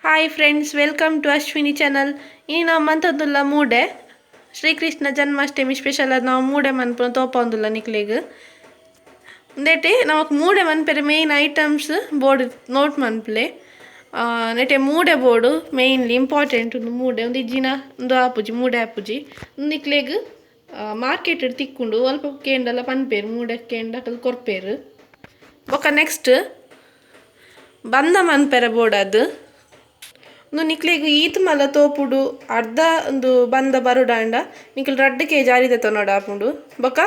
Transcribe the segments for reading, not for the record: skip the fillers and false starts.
Hi friends, welcome to Ashwini channel. ಇನ್ನು ನಾವು ಮಂತದ್ದುಲ್ಲ ಮೂಡೆ ಶ್ರೀಕೃಷ್ಣ ಜನ್ಮಾಷ್ಟಮಿ ಸ್ಪೆಷಲ್ ಅದು ನಾವು ಮೂಡೆ ಮನ್ಪುನ ತೋಪೊಂದುಲ್ಲ ನಿಕ್ಲೆಗ್ ನೆಟೆ ನಮಕ್ ಮೂಡೆ ಮನ್ಪೆರೆ ಮೇಯ್ನ್ ಐಟಮ್ಸ್ ಬೋರ್ಡ್ ನೋಟ್ ಮನ್ಪುಲೆ. ನೆಟೆ ಮೂಡೆ ಬೋರ್ಡು ಮೇಯ್ನ್ಲಿ ಇಂಪಾರ್ಟೆಂಟ್. ಒಂದು ಮೂಡೆ ಒಂದು ಇಜ್ಜಿನ ಒಂದು ಆಪುಜಿ ಮೂಡೆ ಆಪುಜಿ ಒಂದು ನಿಕ್ಲೆಗ್ ಮಾರ್ಕೆಟ್ ತಿಕ್ಕೊಂಡು ಅಲ್ಪ ಕೇಂಡಲ ಪನ್ಪೇರು ಮೂಡೆ ಕೇಂಡ ಕೊರ್ಪೇರು. ಬೊಕ್ಕ ನೆಕ್ಸ್ಟ್ ಬಂದ ಮನ್ಪೆರೆ ಬೋರ್ಡ್ ಅದು ಒಂದು ನಿಕ್ಲೆಗ್ ಈತ್ ಮಲ ತೋಪುಡು ಅರ್ಧ ಒಂದು ಬಂದ ಬರುಡಾಂಡ ನಿಕ್ಲು 2 kg ಅರಿದೆ ತೊನೋಡ ಆಪುಂಡು. ಬೊಕ್ಕ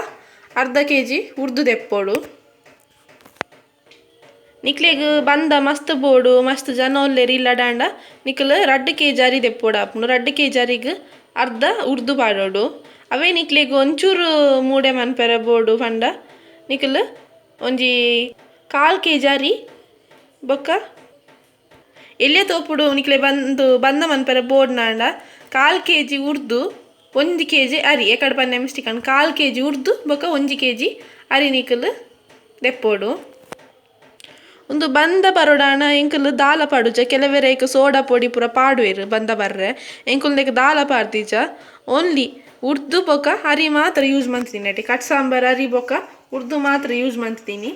ಅರ್ಧ kg ಉರ್ದು ತೆಪ್ಪೋಡು. ನಿಕ್ಲೆಗ್ ಬಂದ ಮಸ್ತ್ ಬೋಡು ಮಸ್ತ್ ಜನ ಒಲ್ಲೆರಿ ಇಲ್ಲಡಾಂಡ ನಿಕ್ಲು 2 kg ಅರಿ ತೆಪ್ಪೋಡು ಆಪುಂಡು. 2 kg ಅರಿಗೆ ಅರ್ಧ ಉರ್ದು ಪಾಡೋಡು. ಅವೇ ನಿಕ್ಲೆಗ್ ಒಂಚೂರು ಮೂಡೆ ಮನ್ಪೆರೆ ಬೋಡು ಪಂಡ ನಿಕ್ಲು ಒಂಜಿ 1/4 kg ಅರಿ ಬೊಕ್ಕ ಎಲ್ಲೇ ತೋಪುಡು ನಿಕ್ಲೆ ಬಂದ ಮನ್ಪೆರೆ ಬೋಡ್ನಾಂಡ 1/4 kg ಉರ್ದು 1 kg ಅರಿ ಎಕಡೆ ಪನ್ನೆ ಮಿಸ್ಟಿಕ್ 1/4 kg ಉರ್ದು ಬೊಕ್ಕ 1 kg ಅರಿ ನಿಕ್ಲು ತೆಪ್ಪೋಡು. ಒಂದು ಬಂದ ಬರೋಡಾಣ ಎಂಕುಲು ದಾಲ ಪಾಡುಜ ಕೆಲವೆರೆ ಏಕ ಸೋಡಾ ಪೊಡಿ ಪೂರ ಪಾಡುವೆರು ಬಂದ ಬರ್ರೆ ಎಂಕುಲ್ನೆಕ್ ದಾಲ ಪಾಡ್ದೀಜ ಓನ್ಲಿ ಉರ್ದು ಬೊಕ್ಕ ಅರಿ ಮಾತ್ರ ಯೂಸ್ ಮಾಡ್ತೀನಿ. ಅಟಿ ಕಟ್ ಸಾಂಬಾರ್ ಅರಿ ಬೊಕ್ಕ ಉರ್ದು ಮಾತ್ರ ಯೂಸ್ ಮಾಡ್ತೀನಿ.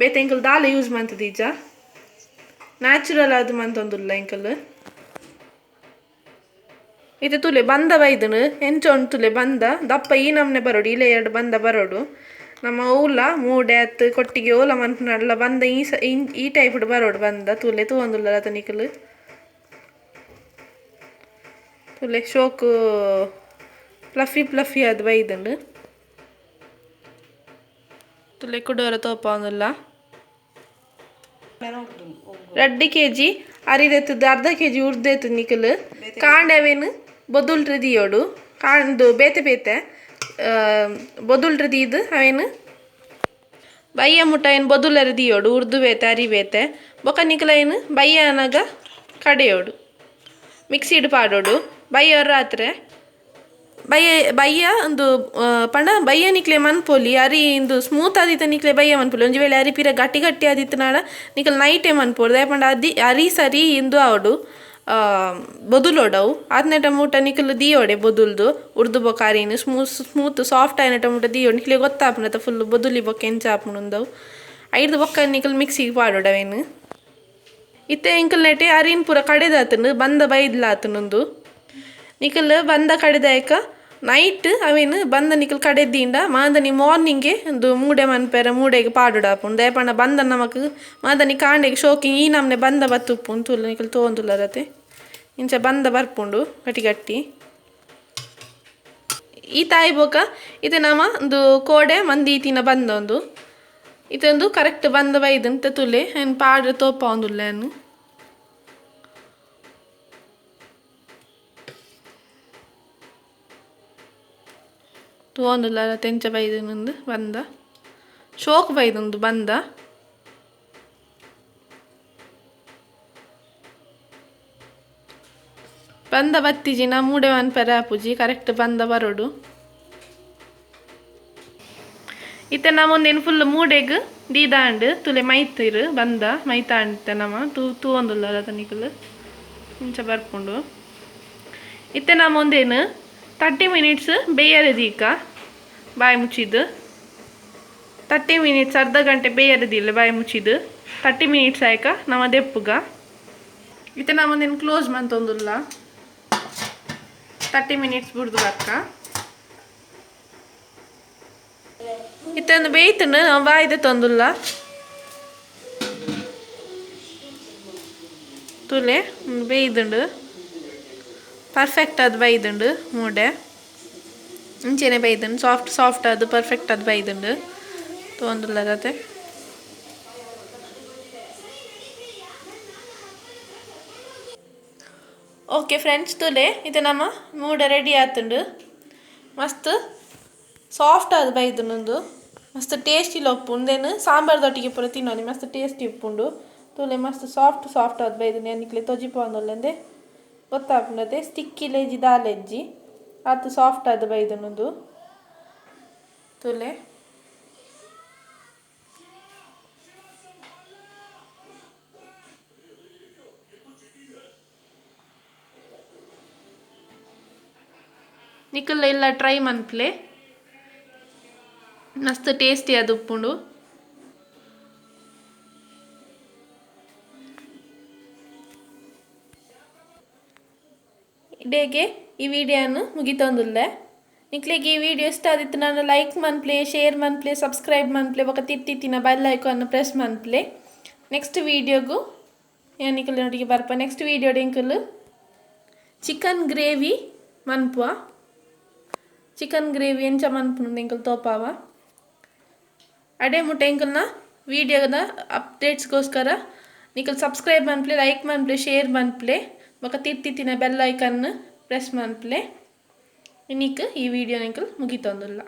ಬೇತೆ ಎಂಕುಲು ದಾಲ ಯೂಸ್ ಮಾಡ್ತೀಜ ನ್ಯಾಚುರಲ್ ಅದು ಮಂತೊಂದುಲ್ಲ ಎಂಕಲ್. ಇದು ತುಲೆ ಬಂದ ಬೈದನು ಎಂಚ ಉಂಟು ತುಲೆ ಬಂದ ದಪ್ಪ ಈ ನಮ್ನೆ ಬರೋಡು ಇಲೆ 2 ಬಂದ ಬರೋಡು. ನಮ್ಮ ಊಲ ಮೂಡೆ ಅತ್ತು ಕೊಟ್ಟಿಗೆ ಓಲ ಮನ್ಪುನಡ್ಲ ಬಂದ ಈ ಟೈಪ್ ಬರೋಡು ಬಂದ ತುಲೆ ತೂವಂದುಲ್ಲ ತನಿಕಲು ತುಲೆ ಶೋಕು ಫ್ಲಫಿ ಅದು ಬೈದನು ತುಲೆ ಕುಡೋರ ತೋಪಂದುಲ್ಲ. 2 kg ಅರಿದೆತ್ತದ 1/2 kg ಉರ್ದೆತ್ತು ನಿಕಲು ಕಾಂಡವೇನು ಬೊದುಲ್ಟ್ರೆ ದಿಯೋಡು ಕಾಂಡು ಬೇತೆ ಬೊದುಲ್ಟ್ರೆ ದೀದು ಅವೇನು ಬಯ್ಯ ಮುಟ್ಟ ಏನು ಬೊದುಲರೆ ದಿಯೋಡು ಉರ್ದು ಬೇತೆ ಅರಿ ಬೇತೆ ಬೊಕ್ಕ ನಿಕಲ ಏನು ಬಯ್ಯ ಅನಗ ಕಡೆಯೋಡು ಮಿಕ್ಸಿಡ್ ಪಾಡೋಡು ಬಯ್ಯ ರಾತ್ರೆ ಬಯ್ಯ ಒಂದು ಪಂಡ ಬಯ್ಯ ನಿಕ್ಲೆ ಮನ್ಪೊಲಿ ಅರಿ ಇಂದು ಸ್ಮೂತ್ ಆದಿತ್ತ ನಿಕ್ಲೆ ಬಯ್ಯ ಮನ್ಪೊಲಿ ಒಂಜಿ ವೇಳೆ ಅರಿ ಪಿರ ಗಟ್ಟಿ ಆದಿತ್ತು ನಾಡ ನಿಕಲ್ ನೈಟೇ ಮನ್ಪೊಡು ದಾಯಪಂಡ ಅರಿ ಸರಿ ಇಂದು ಆವಡು ಬೊದುಲೋಡವು ಆದ್ನೆಟ ಮೂಟ ನಿಕಲು ದಿಯೋಡೆ ಬೊದುಲ್ದು ಉರ್ದು ಬೊಕ್ಕ ಅರಿನು ಸ್ಮೂತ್ ಸಾಫ್ಟ್ ಆಯ್ನಟ ಮೂಟ ದಿಯೋಡು ನಿಕ್ಲೆ ಗೊತ್ತಾಪುಂಡತ ಫುಲ್ ಬೊದುಲಿ ಬೊಕ್ಕ ಎಂಚ ಆಪುಂಡವು ಐದು ಬೊಕ್ಕ ನಿಕಲ್ ಮಿಕ್ಸಿಗೆ ಪಾಡೋಡವೇನು ಇತ್ತೆ ಎಂಕಲ್ ನೆಟೆ ಅರಿನ್ ಪೂರ ಕಡೆದಾತನು ಬಂದ ಬೈದ್ಲಾತನೊಂದು ನಿಕಲ್ ಬಂದ ಕಡೆದಾಯಕ ನೈಟ್ ಅವೇನು ಬಂದ ನಿಕಲ್ ಕಡೆದಿಂದ ಮಾದನಿ ಮಾರ್ನಿಂಗ್ಗೆ ಒಂದು ಮೂಡೆ ಮನ್ಪೆರ ಮೂಡೆಗೆ ಪಾಡುಡಾಪುಂಡು ದಯಪಂಡ ಬಂದ ನಮಕ್ ಮಾದನಿ ಕಾಂಡೆಗೆ ಶೋಕಿಂಗ್ ಈ ನಮ್ನೆ ಬಂದ ಬತ್ತುಪ್ಪುಂಡು ತುಲ್ಲ ನಿಕಲ್ ತೋಂದುಲ್ಲರತೆ ಇಂಚ ಬಂದ ಬರ್ಪುಂಡು ಗಟ್ಟಿ ಈ ತಾಯಿ ಬೋಕ ಇದು ನಮ್ಮ ಒಂದು ಕೋಡೆ ಮಂದಿ ತಿನ ಬಂದೊಂದು ಇದೊಂದು ಕರೆಕ್ಟ್ ಬಂದ ಬೈದಂತ ತುಲೆ ಏನು ಪಾಡ್ರೆ ತೋಪ ಒಂದುಲ್ಲ ಏನು ತೋಂದುಲ್ಲ ತೆಂಚ ಬೈದನೊಂದು ಬಂದ ಶೋಕ್ ಬೈದೊಂದು ಬಂದ ಬತ್ತಿಜಿನ ಮೂಡೆ ಮನ್ಪೆರೆ ಆಪುಜಿ ಕರೆಕ್ಟ್ ಬಂದ ಬರೋಡು. ಇತ್ತೆ ನಮ್ಮೊಂದೇನು ಫುಲ್ ಮೂಡೆಗ್ ದೀದಾಂಡ್ ತುಲೆ ಮೈತಿರು ಬಂದ ಮೈತಾಂಡ್ತೆ ನಮ್ಮ ತೂವೊಂದುಲ್ಲ ತನಿಕಲು ಇಂಚ ಬರ್ಪುಂಡು. ಇತ್ತೆ ನಮ್ಮೊಂದೇನು 30 minutes ಬೇಯರೆ ದೀಕ ಬಾಯಿ ಮುಚ್ಚಿದ್ದು 30 minutes ಅರ್ಧ ಗಂಟೆ ಬೇಯರದಿಲ್ಲ ಬಾಯಿ ಮುಚ್ಚಿದ್ದು 30 minutes ಆಯ್ಕ ನಮ್ಮ ದೆಪ್ಪುಗ ಇತ್ತೆ ನಮ್ಮೊಂದೇನು ಕ್ಲೋಸ್ ಮಂತೊಂದುಲ್ಲ 30 minutes ಬಿಡ್ದು ಬರ್ಕ ಇತ್ತೆ ಒಂದು ಬೇಯ್ತನು ಬಾಯ್ದೆ ತೊಂದುಲ್ಲ ತುಲೆ ಬೇಯ್ದುಂಡು ಪರ್ಫೆಕ್ಟ್ ಅದು ಬೈದುಂಡು ಮೂಡೆ ಇಂಚೆನೆ ಬೈದುಂಡು ಸಾಫ್ಟ್ ಅದು ಪರ್ಫೆಕ್ಟ್ ಅದು ಬೈದುಂಡು ತೊಂದುಲ್ಲರತೆ. ಓಕೆ ಫ್ರೆಂಡ್ಸ್, ತುಲೆ ಇದು ನಮ್ಮ ಮೂಡೆ ರೆಡಿ ಆತುಂಡು ಮಸ್ತ್ ಸಾಫ್ಟ್ ಅದು ಬೈದುಂಡು ಮಸ್ತ್ ಟೇಸ್ಟಿ ಉಪ್ಪುಂದೇನು ಸಾಂಬಾರ್ದೊಟ್ಟಿಗೆ ಪೂರ ತಿನ್ನೋಲಿ ಮಸ್ತ್ ಟೇಸ್ಟಿ ಉಪ್ಪುಂಡು ತುಲೆ ಮಸ್ತ್ ಸಾಫ್ಟ್ ಅದು ಬೈದುಂಡು ಏನಿಕ್ಲೆ ತೊಜಿಪೊಂದುಲ್ಲೆಂದೆ ಗೊತ್ತಾಪುಂಡತೆ ಸ್ಟಿಕ್ಕಿಲೆಜ್ಜಿ ದಾಲೆಜ್ಜಿ ಅದು ಸಾಫ್ಟ್ ಅದು ಬೈದನೊಂದು ತುಲೆ ನಿಕಲ್ ಎಲ್ಲ ಟ್ರೈ ಮನ್ಪ್ಲೆ ಮಸ್ತ್ ಟೇಸ್ಟಿ ಅದು ಉಪ್ಪುಂಡು. ಇಡೆಗೆ ಈ ವಿಡಿಯೋನು ಮುಗಿತೊಂದುಲ್ಲೆ. ನಿಕ್ಲೆಗೆ ಈ ವಿಡಿಯೋ ಇಷ್ಟ ಆದಿತ್ತು ನಾನು ಲೈಕ್ ಮನ್ಪ್ಲೆ, ಶೇರ್ ಮನ್ಪ್ಲೆ, ಸಬ್ಸ್ಕ್ರೈಬ್ ಮನ್ಪ್ಲೆ, ಬೊಕ ತಿತ್ತಿನ ಬೆಲ್ ಐಕಾನ್ ಪ್ರೆಸ್ ಮನ್ಪ್ಲೆ. ನೆಕ್ಸ್ಟ್ ವಿಡಿಯೋಗು ಏನಿಕಲ್ ನೋಟಿಗೆ ಬರ್ಪ. ನೆಕ್ಸ್ಟ್ ವಿಡಿಯೋ ಎಂಕಲ್ ಚಿಕನ್ ಗ್ರೇವಿ ಮನ್ಪುವ. ಚಿಕನ್ ಗ್ರೇವಿ ಎಂಚ ಮನ್ಪುಂಡು ಎಂಕಲ್ ತೋಪಾವ. ಅಡೆ ಮುಟ್ಟ ಎಂಕಲ್ನ ವಿಡಿಯೋದ ಅಪ್ಡೇಟ್ಸ್ಗೋಸ್ಕರ ನಿಕಲ್ ಸಬ್ಸ್ಕ್ರೈಬ್ ಮನ್ಪ್ಲೆ, ಲೈಕ್ ಮನ್ಪ್ಲೆ, ಶೇರ್ ಮನ್ಪ್ಲೆ, ಬೊಕ ತಿತ್ತಿನ ಬೆಲ್ ಐಕಾನ್ ಪ್ರೆಸ್ ಮನ್ಪ್ಲೆ. ಇನ್ನಿಕ್ ಈ ವಿಡಿಯೋ ನಿಕಲ್ ಮುಗಿತೊಂದುಲ್ಲ.